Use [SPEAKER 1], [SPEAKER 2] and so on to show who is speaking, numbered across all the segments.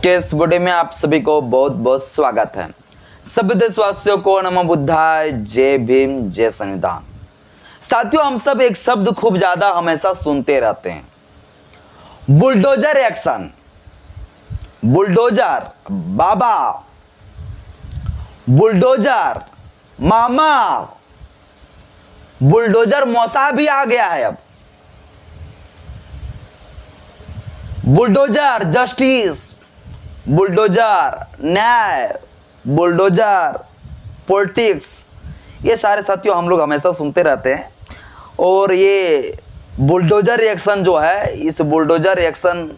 [SPEAKER 1] के इस वीडियो में आप सभी को बहुत बहुत स्वागत है। सभी देशवासियों को नमो बुद्धाय, जय भीम, जय संविधान। साथियों, हम सब एक शब्द खूब ज्यादा हमेशा सुनते रहते हैं, बुलडोजर एक्शन। बुलडोजर बाबा, बुलडोजर मामा, बुलडोजर मौसा भी आ गया है अब। बुलडोजर जस्टिस, बुलडोजर न्याय, बुलडोजर पॉलिटिक्स, ये सारे साथियों हम लोग हमेशा सुनते रहते हैं। और ये बुलडोजर एक्शन जो है, इस बुलडोजर एक्शन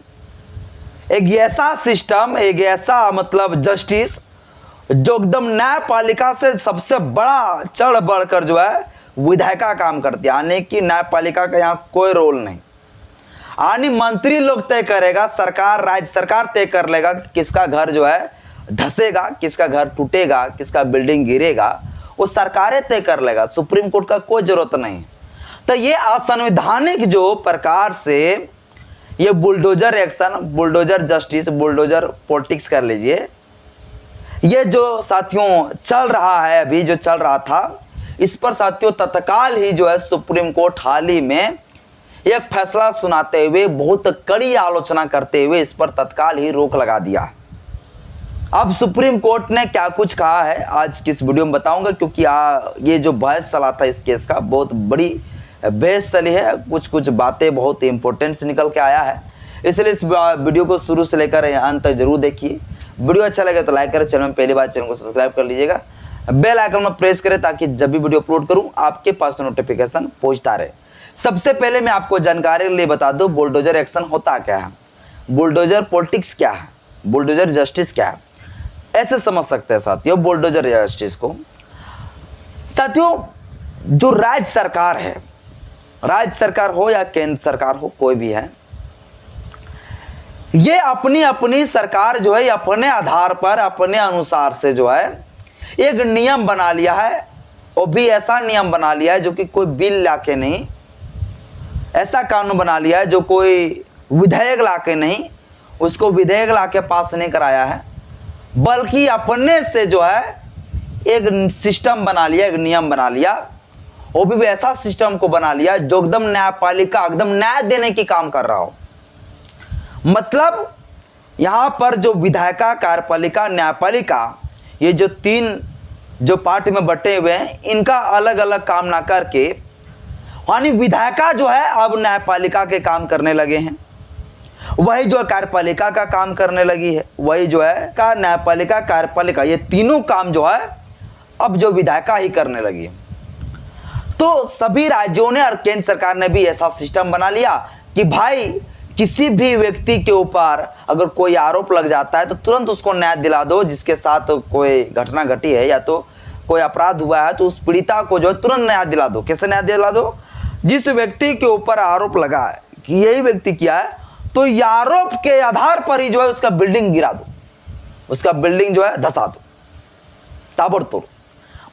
[SPEAKER 1] एक ऐसा सिस्टम, एक ऐसा मतलब जस्टिस जो एकदम न्यायपालिका से सबसे बड़ा चढ़ बढ़कर जो है विधायिका काम करती है। यानी कि न्यायपालिका का यहाँ कोई रोल नहीं, यानी मंत्री लोग तय करेगा, सरकार, राज्य सरकार तय कर लेगा कि किसका घर जो है धसेगा, किसका घर टूटेगा, किसका बिल्डिंग गिरेगा, वो सरकारें तय कर लेगा। सुप्रीम कोर्ट का कोई जरूरत नहीं। तो ये असंवैधानिक जो प्रकार से ये bulldozer action, bulldozer justice, bulldozer politics कर लीजिए, ये जो साथियों चल रहा है, अभी जो चल रहा था, इस पर साथियों तत्काल ही जो है सुप्रीम कोर्ट हाल ही में एक फैसला सुनाते हुए, बहुत कड़ी आलोचना करते हुए इस पर तत्काल ही रोक लगा दिया। अब सुप्रीम कोर्ट ने क्या कुछ कहा है आज की इस वीडियो में बताऊंगा, क्योंकि ये जो बहस चला था इस केस का, बहुत बड़ी बहस चली है, कुछ कुछ बातें बहुत इंपॉर्टेंट से निकल के आया है। इसलिए इस वीडियो को शुरू से लेकर अंत तक जरूर देखिए। वीडियो अच्छा लगे तो लाइक करें, चैनल में पहली बार चैनल को सब्सक्राइब कर लीजिएगा, बेल आइकन में प्रेस करें ताकि जब भी वीडियो अपलोड करूं आपके पास नोटिफिकेशन पहुंचता रहे। सबसे पहले मैं आपको जानकारी के लिए बता दूं, बुलडोजर एक्शन होता क्या है, बुलडोजर पॉलिटिक्स क्या है, बुलडोजर जस्टिस क्या है, ऐसे समझ सकते हैं साथियों बुलडोजर जस्टिस को। साथियों, जो राज्य सरकार है, राज्य सरकार हो या केंद्र सरकार हो, कोई भी है, ये अपनी अपनी सरकार जो है अपने आधार पर, अपने अनुसार से जो है एक नियम बना लिया है। वो भी ऐसा नियम बना लिया है जो कि कोई बिल लाके नहीं, ऐसा कानून बना लिया है जो कोई विधेयक लाके नहीं, उसको विधेयक लाके पास नहीं कराया है, बल्कि अपने से जो है एक सिस्टम बना लिया, एक नियम बना लिया। वो भी ऐसा सिस्टम को बना लिया जो एकदम न्यायपालिका, एकदम न्याय देने की काम कर रहा हो। मतलब यहां पर जो विधायिका, कार्यपालिका, न्यायपालिका, ये जो तीन जो पार्ट में बटे हुए हैं, इनका अलग अलग काम ना करके, यानी विधायिका जो है अब न्यायपालिका के काम करने लगे हैं, वही जो कार्यपालिका का काम करने लगी है, वही जो है का न्यायपालिका, कार्यपालिका, ये तीनों काम जो है अब जो विधायिका ही करने लगी है। तो सभी राज्यों ने और केंद्र सरकार ने भी ऐसा सिस्टम बना लिया कि भाई किसी भी व्यक्ति के ऊपर अगर कोई आरोप लग जाता है तो तुरंत उसको न्याय दिला दो, जिसके साथ कोई घटना घटी है या तो कोई अपराध हुआ है तो उस पीड़िता को जो है तुरंत न्याय दिला दो। कैसे न्याय दिला दो? जिस व्यक्ति के ऊपर आरोप लगा है कि यही व्यक्ति किया है, तो ये आरोप के आधार पर ही जो है उसका बिल्डिंग गिरा दो, उसका बिल्डिंग जो है धसा दो ताबड़तोड़।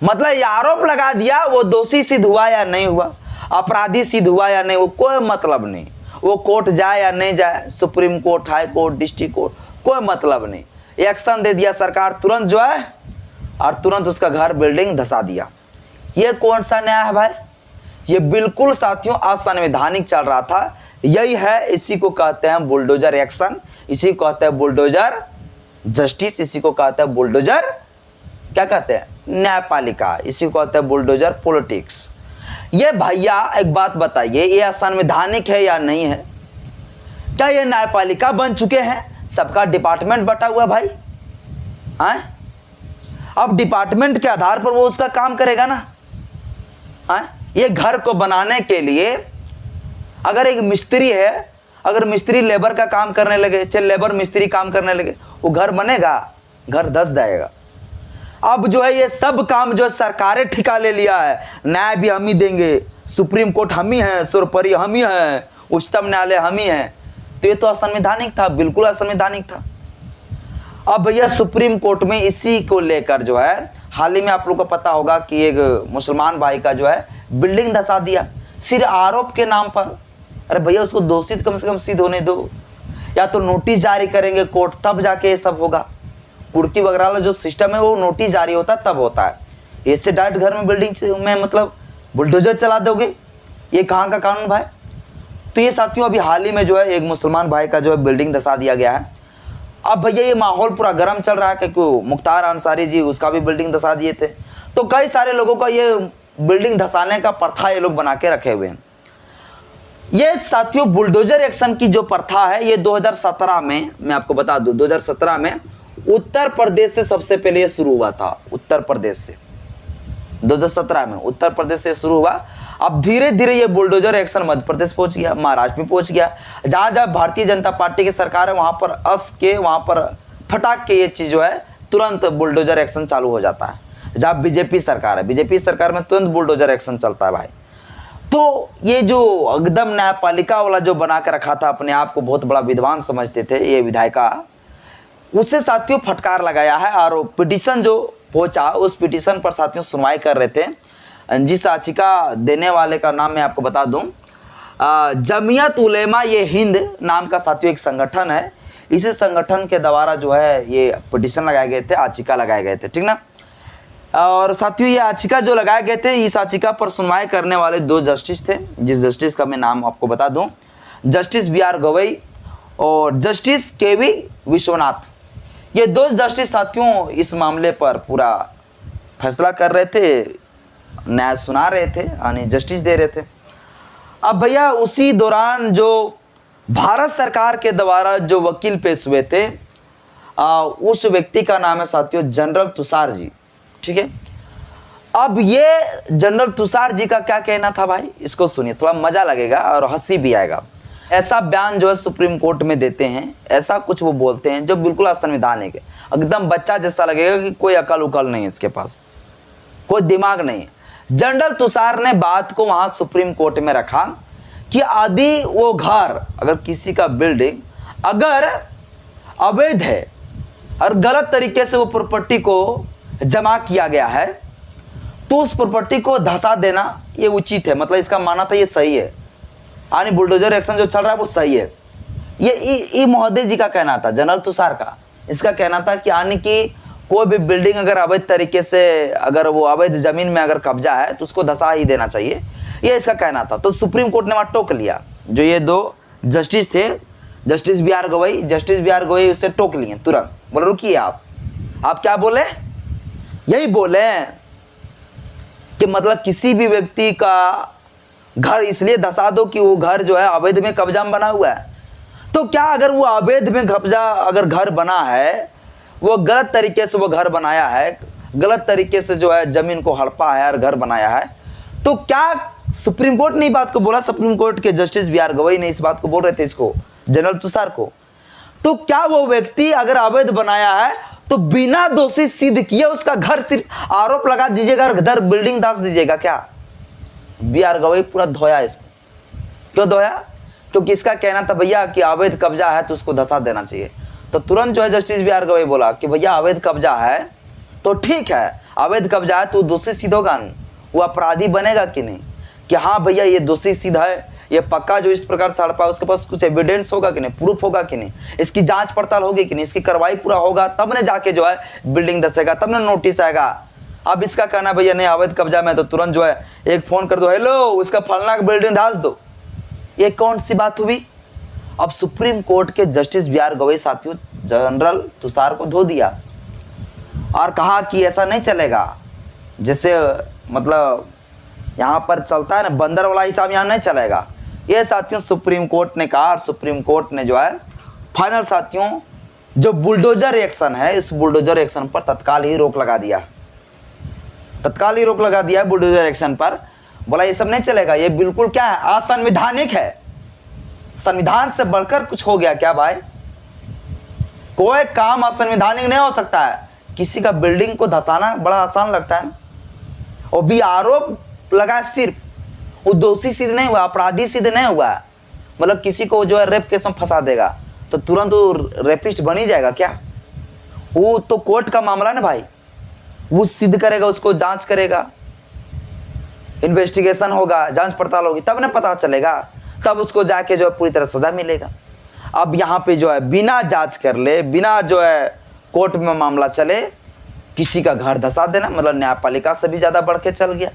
[SPEAKER 1] मतलब ये आरोप लगा दिया, वो दोषी सिद्ध हुआ या नहीं हुआ, अपराधी सिद्ध हुआ या नहीं, वो कोई मतलब नहीं। वो कोर्ट जाए या नहीं जाए, supreme court, high court, district court, कोई मतलब नहीं। एक्शन दे दिया सरकार तुरंत जो है, और तुरंत उसका घर, बिल्डिंग धसा दिया। ये कौन सा न्याय है भाई? ये बिल्कुल साथियों असंवैधानिक चल रहा था। यही है, इसी को कहते हैं बुलडोजर एक्शन, इसी को कहते हैं बुलडोजर जस्टिस, इसी को कहते हैं बुलडोजर, क्या कहते हैं, न्यायपालिका, इसी को कहते हैं बुलडोजर पॉलिटिक्स। ये भैया एक बात बताइए, ये असंवैधानिक है या नहीं है? क्या ये न्यायपालिका बन चुके हैं? सबका डिपार्टमेंट बटा हुआ भाई है। अब डिपार्टमेंट के आधार पर वो उसका काम करेगा ना। है, ये घर को बनाने के लिए अगर एक मिस्त्री है, अगर मिस्त्री लेबर का काम करने लगे, चल लेबर मिस्त्री काम करने लगे, वो घर बनेगा? घर धस जाएगा। अब जो है ये सब काम जो सरकारें ठिका ले लिया है, न्याय भी हम ही देंगे, सुप्रीम कोर्ट हम ही है, सर्वोपरि हम ही है, उच्चतम न्यायालय हम ही है। तो ये तो असंवैधानिक था, बिल्कुल असंवैधानिक था। अब भैया सुप्रीम कोर्ट में इसी को लेकर जो है हाल ही में आप लोग को पता होगा कि एक मुसलमान भाई का जो है बिल्डिंग धसा दिया सिर्फ आरोप के नाम पर। अरे भैया उसको दोषित कम से कम सिद्ध होने दो। या तो नोटिस जारी करेंगे कोर्ट, तब जाके ये सब होगा। कुर्की वगैरह वाला जो सिस्टम है वो नोटिस जारी होता है तब होता है। इससे डायरेक्ट घर में बिल्डिंग में मतलब बुलडोजर चला दोगे, ये कहाँ का कानून भाई। तो ये साथियों अभी हाल ही में जो है एक मुसलमान भाई का जो है बिल्डिंग धसा दिया गया है। अब भैया ये माहौल पूरा गर्म चल रहा है क्योंकि मुख्तार अंसारी जी उसका भी बिल्डिंग धसा दिए थे। तो कई सारे लोगों का ये बिल्डिंग धसाने का प्रथा ये लोग बना के रखे हुए हैं। ये साथियों बुलडोजर एक्शन की जो प्रथा है ये 2017 में, मैं आपको बता दूं 2017 में उत्तर प्रदेश से सबसे पहले ये शुरू हुआ था। उत्तर प्रदेश से 2017 में उत्तर प्रदेश से शुरू हुआ। अब धीरे धीरे ये बुलडोजर एक्शन मध्य प्रदेश पहुंच गया, महाराष्ट्र में पहुंच गया। जहां जहां भारतीय जनता पार्टी की सरकार है वहां पर वहां पर फटाक के ये चीज जो है तुरंत बुलडोजर एक्शन चालू हो जाता है। जहां बीजेपी सरकार है, बीजेपी सरकार में तुरंत बुलडोजर एक्शन चलता है भाई। तो ये जो एकदम न्यायपालिका वाला जो बना के रखा था, अपने आप को बहुत बड़ा विद्वान समझते थे ये विधायिका, उससे साथियों फटकार लगाया है। और पिटीशन जो पहुंचा उस पिटीशन पर साथियों सुनवाई कर रहे थे। जिस याचिका देने वाले का नाम मैं आपको बता दूं, जमीयत उलेमा ये हिंद नाम का साथियों एक संगठन है। इसी संगठन के द्वारा जो है ये पिटीशन लगाए गए थे, याचिका लगाए गए थे, ठीक ना। और साथियों ये याचिका जो लगाए गए थे, इस याचिका पर सुनवाई करने वाले 2 जस्टिस थे, जिस जस्टिस का मैं नाम आपको बता दूं, जस्टिस BR गवई और जस्टिस KV विश्वनाथ। ये 2 जस्टिस साथियों इस मामले पर पूरा फैसला कर रहे थे, न्याय सुना रहे थे, यानी जस्टिस दे रहे थे। अब भैया उसी दौरान जो भारत सरकार के द्वारा जो वकील पेश हुए थे, उस व्यक्ति का नाम है साथियों जनरल तुषार जी, ठीक है। अब ये जनरल तुषार जी का क्या कहना था भाई, इसको सुनिए, थोड़ा मजा लगेगा और हंसी भी आएगा। ऐसा बयान जो है सुप्रीम कोर्ट में देते हैं, ऐसा कुछ वो बोलते हैं जो बिल्कुल असंवैधानिक है, एकदम बच्चा जैसा लगेगा कि कोई अकल उकल नहीं है इसके पास, कोई दिमाग नहीं है। जनरल तुषार ने बात को वहां सुप्रीम कोर्ट में रखा कि यदि वो घर, अगर किसी का बिल्डिंग अगर अवैध है और गलत तरीके से वो प्रॉपर्टी को जमा किया गया है, तो उस प्रॉपर्टी को धसा देना ये उचित है। मतलब इसका मानना था ये सही है, यानी बुलडोजर एक्शन जो चल रहा है वो सही है। ये महोदय जी का कहना था, जनरल तुषार का। इसका कहना था कि यानी कि कोई भी बिल्डिंग अगर अवैध तरीके से, अगर वो अवैध जमीन में अगर कब्जा है तो उसको धसा ही देना चाहिए, ये इसका कहना था। तो सुप्रीम कोर्ट ने वहां टोक लिया। जो ये 2 जस्टिस थे, justice BR Gavai, justice BR Gavai उससे टोक लिए तुरंत। बोले रुकिए, आप क्या बोले, यही बोले कि मतलब किसी भी व्यक्ति का घर इसलिए धसा दो कि वो घर जो है अवैध में कब्जा में बना हुआ है। तो क्या अगर वो अवैध में कब्जा अगर घर बना है, वो गलत तरीके से वो घर बनाया है, गलत तरीके से जो है जमीन को हड़पा है और घर बनाया है, तो क्या सुप्रीम कोर्ट ने इस बात को बोला, सुप्रीम कोर्ट के जस्टिस BR गवई ने इस बात को बोल रहे थे इसको, जनरल तुषार को, तो क्या वो व्यक्ति अगर अवैध बनाया है तो बिना दोषी सिद्ध किए उसका घर सिर्फ आरोप लगा दीजिएगा और घर बिल्डिंग धस दीजिएगा क्या। BR गवई पूरा धोया इसको। क्यों धोया? क्योंकि इसका कहना था भैया कि अवैध कब्जा है तो उसको धसा देना चाहिए। तो तुरंत जो है जस्टिस BR गवई बोला कि भैया अवैध कब्जा है तो ठीक है, अवैध कब्जा है तो दोषी सिद्ध होगा नहीं, वो अपराधी बनेगा कि नहीं, कि हाँ भैया ये दोषी सिद्ध है, ये पक्का जो इस प्रकार से हड़पा, उसके पास कुछ एविडेंस होगा कि नहीं, प्रूफ होगा कि नहीं, इसकी जांच पड़ताल होगी कि नहीं, इसकी कार्रवाई पूरा होगा, तब ने जाके जो है बिल्डिंग धसेगा, तब ने नोटिस आएगा। अब इसका कहना भैया नहीं अवैध कब्जा में, तो तुरंत जो है एक फोन कर दो, हेलो इसका फलना का बिल्डिंग धस दो। ये कौन सी बात हुई? अब सुप्रीम कोर्ट के जस्टिस BR गवई साथियों जनरल तुषार को धो दिया और कहा कि ऐसा नहीं चलेगा। जैसे मतलब यहाँ पर चलता है ना बंदर वाला हिसाब, यहाँ नहीं चलेगा। ये साथियों सुप्रीम कोर्ट ने कहा, और सुप्रीम कोर्ट ने जो है फाइनल साथियों जो बुलडोजर एक्शन है, इस बुलडोजर एक्शन पर तत्काल ही रोक लगा दिया, तत्काल ही रोक लगा दिया बुलडोजर एक्शन पर। बोला ये सब नहीं चलेगा, ये बिल्कुल क्या है, असंवैधानिक है। संविधान से बढ़कर कुछ हो गया क्या भाई? कोई काम असंवैधानिक नहीं हो सकता है। किसी का बिल्डिंग को धसाना बड़ा आसान लगता है, और भी आरोप लगा, सिर्फ वो दोषी सिद्ध नहीं हुआ, अपराधी सिद्ध नहीं हुआ। मतलब किसी को जो है रेप केस में फंसा देगा तो तुरंत वो रेपिस्ट बन ही जाएगा क्या? वो तो कोर्ट का मामला ना भाई, वो सिद्ध करेगा, उसको जांच करेगा, इन्वेस्टिगेशन होगा, जांच पड़ताल होगी, तब ना पता चलेगा, तब उसको जाके जो है पूरी तरह सजा मिलेगा। अब यहाँ पे जो है बिना जांच कर ले, बिना जो है कोर्ट में मामला चले, किसी का घर धसा देना मतलब न्यायपालिका से भी ज़्यादा बढ़ के चल गया।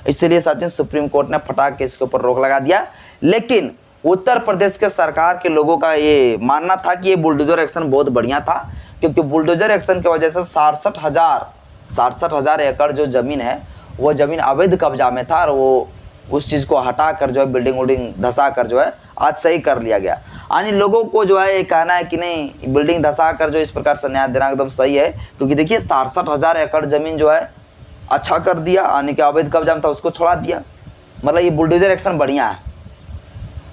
[SPEAKER 1] इसलिए साथियों सुप्रीम कोर्ट ने फटाक के इसके ऊपर रोक लगा दिया। लेकिन उत्तर प्रदेश के सरकार के लोगों का ये मानना था कि ये बुलडोजर एक्शन बहुत बढ़िया था, क्योंकि बुलडोजर एक्शन की वजह से 67,000 एकड़ जो ज़मीन है वो ज़मीन अवैध कब्जा में था, और वो उस चीज़ को हटा कर जो है बिल्डिंग उल्डिंग धसा कर जो है आज सही कर लिया गया। यानी लोगों को जो है ये कहना है कि नहीं, बिल्डिंग धसा कर जो इस प्रकार से न्याय देना एकदम सही है, क्योंकि देखिए 67,000 एकड़ ज़मीन जो है अच्छा कर दिया, यानी कि अवैध कब्जा में था उसको छोड़ा दिया, मतलब ये बुलडोजर एक्शन बढ़िया है।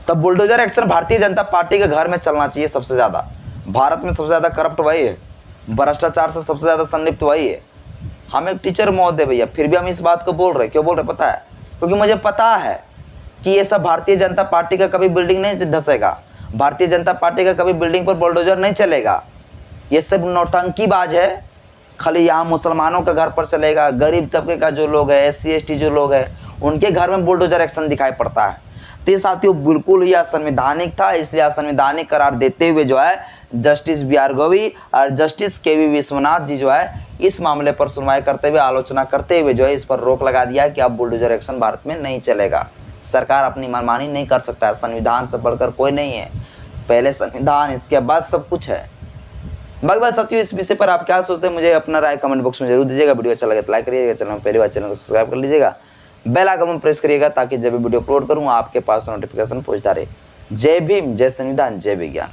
[SPEAKER 1] तब bulldozer action Bharatiya Janata party के घर में चलना चाहिए। सबसे ज़्यादा भारत में सबसे ज़्यादा करप्ट वही है, भ्रष्टाचार से सबसे ज़्यादा संलिप्त वही है। हम एक टीचर महोदय भैया, फिर भी हम इस बात को बोल रहे, क्यों बोल रहे पता है? क्योंकि मुझे पता है कि ये सब भारतीय जनता पार्टी का कभी बिल्डिंग नहीं धसेगा, भारतीय जनता पार्टी का कभी बिल्डिंग पर बुलडोजर नहीं चलेगा। ये सब नौटंकीबाज है, खाली यहाँ मुसलमानों के घर पर चलेगा, गरीब तबके का जो लोग है, SC ST जो लोग हैं, उनके घर में बुलडोजर एक्शन दिखाई पड़ता है। तो ये साथियों बिल्कुल ही असंवैधानिक था। इसलिए असंवैधानिक करार देते हुए जो है जस्टिस BR गवई और जस्टिस KV विश्वनाथ जी जो है इस मामले पर सुनवाई करते हुए, आलोचना करते हुए जो है इस पर रोक लगा दिया कि अब बुलडोजर एक्शन भारत में नहीं चलेगा। सरकार अपनी मनमानी नहीं कर सकता है, संविधान से बढ़कर कोई नहीं है। पहले संविधान, इसके बाद सब कुछ है। बाकी साथियों इस विषय पर आप क्या सोचते हैं, मुझे अपना राय कमेंट बॉक्स में जरूर दीजिएगा। वीडियो अच्छा लगे तो लाइक करिएगा, चैनल में पहली बार चैनल को सब्सक्राइब कर लीजिएगा, बेल आइकन प्रेस करिएगा ताकि जब भी वीडियो अपलोड करूँ आपके पास नोटिफिकेशन पहुंचता रहे। जय भीम, जय संविधान, जय विज्ञान।